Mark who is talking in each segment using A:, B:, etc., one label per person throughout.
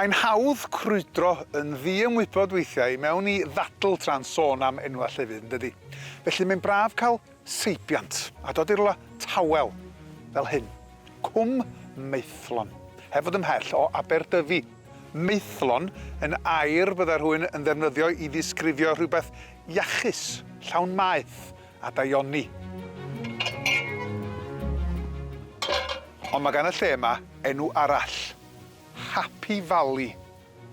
A: Mae'n hawdd crwydro yn ddi-ymwybod weithiau mewn i ddadl tra'n sôn am enwau llefydd, yn dydi? Felly mae'n braf cael seibiant a dod i'r tawel fel hyn. Cwm Maethlon, hefyd ymhell o Aberdyfi. Maethlon yn air bydda rhywun yn ddefnyddio i ddisgrifio rhywbeth iachus, llawn maeth a daioni. Ond mae gan y lle yma enw arall. Happy Valley.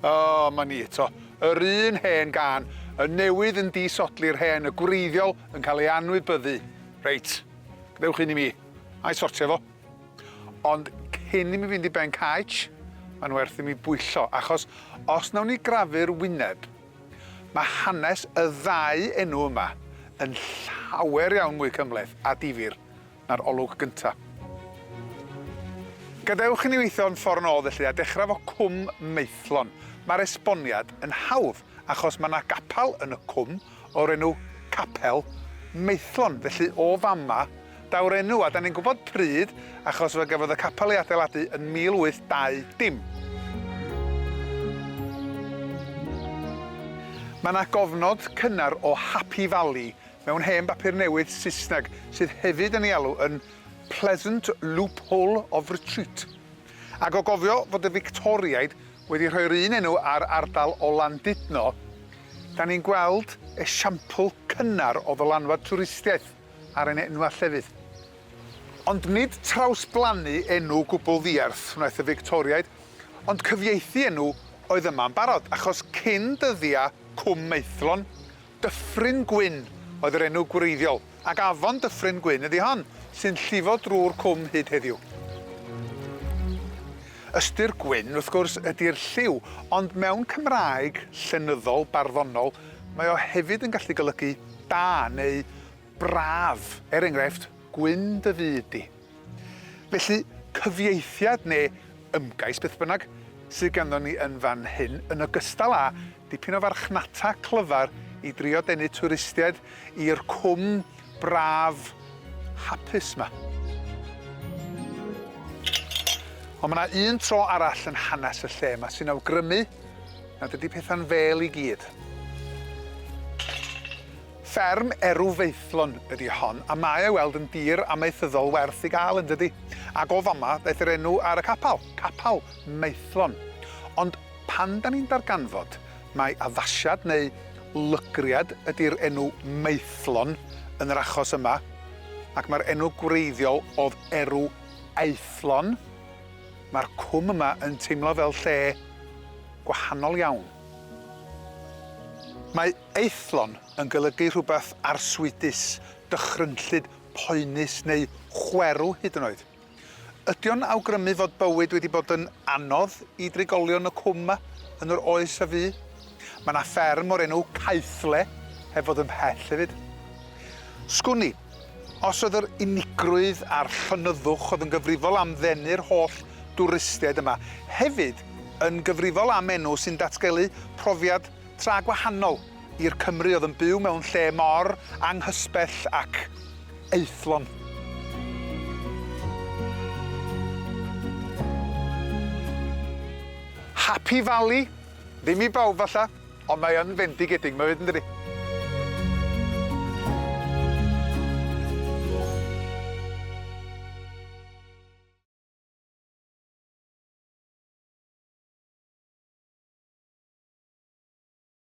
A: O, ma ni eto. Yr un hen gan, y newydd yn disodli'r hen, y gwreiddiol yn cael ei anwybyddu. Reit, gdewch un i mi. A'i sortio fo. Ond cyn i mi fynd i ben caets, mae'n werth i mi bwyllo, achos os nawn ni grafu'r wyneb, mae hanes y ddau enw yma yn llawer iawn mwy cymhleth a difyr na'r olwg gyntaf. Gadewch i ni weithio yn ffordd nôl felly a dechrau fo Cwm Maethlon. Mae'r esboniad yn hawdd achos mae yna gapal yn y cwm o'r enw Capel Maethlon. Felly o fama daw'r enw a da ni'n gwybod pryd achos fe gafodd y capel ei adeiladu yn 1820. Mae yna gofnod cynnar o Happy Valley mewn hen bapur newydd Saesneg sydd hefyd yn ei alw yn Pleasant Loophole of Retreat. Ac o gofio fod y Victoriaid wedi rhoi'r un enw ar ardal o Landudno, da ni'n gweld esiampl cynnar o ddylanwad twristiaeth ar ein enwau llefydd. Ond nid trawsblannu enw gwbl ddiarth wnaeth y Victoriaid, ond cyfieithu enw oedd yma'n barod, achos cyn dyddiau Cwm Maethlon, Dyffryn Gwyn oedd yr enw gwreiddiol, ac afon Dyffryn Gwyn ydi hon, sy'n llifo drwy'r cwm hyd heddiw. Ystyr gwyn, wrth gwrs, ydy'r lliw, ond mewn Cymraeg llenyddol, barddonol, mae o hefyd yn gallu golygu da neu braf, enghraifft, gwyn dy fyd di. Felly, cyfieithiad neu ymgais beth bynnag sydd ganddo ni yn fan hyn, yn ogystal â dipyn o farchnata clyfar i drio denu twristiaid i'r cwm braf hapus yma. Ond mae yna un tro arall yn hanes y lle yma sy'n awgrymu nad ydy pethau'n fel i gyd. Fferm Mro Dysynni ydy hon, a mae ei weld yn dir amaethyddol werth i gael yn dydi. Ac o fama ddaeth yr enw ar y capal, Capel Maethlon. Ond pan da ni'n darganfod, mae addasiad neu lygriad ydy'r enw Maethlon yn yr achos yma, ac mae'r enw gwreiddiol oedd Mro Maethlon, mae'r cwm yma yn teimlo fel lle gwahanol iawn. Mae eithlon yn golygu rhywbeth arswydus, dychrynllyd, poenus neu chwerw hyd yn oed. Ydy o'n awgrymu fod bywyd wedi bod yn anodd i drigolion y cwm yma yn yr oes a fu? Mae yna fferm o'r enw Caethle hefyd ymhell hefyd. Sgwni, os oedd yr unigrwydd a'r llonyddwch oedd yn gyfrifol am ddenu'r holl dwristiaid yma, hefyd yn gyfrifol am enw sy'n datgelu profiad tra gwahanol i'r Cymru oedd yn byw mewn lle mor anghysbell ac eithlon. Happy Valley, ddim i bawb falla, ond mae yn fendigedig, mae wedi yn dydi.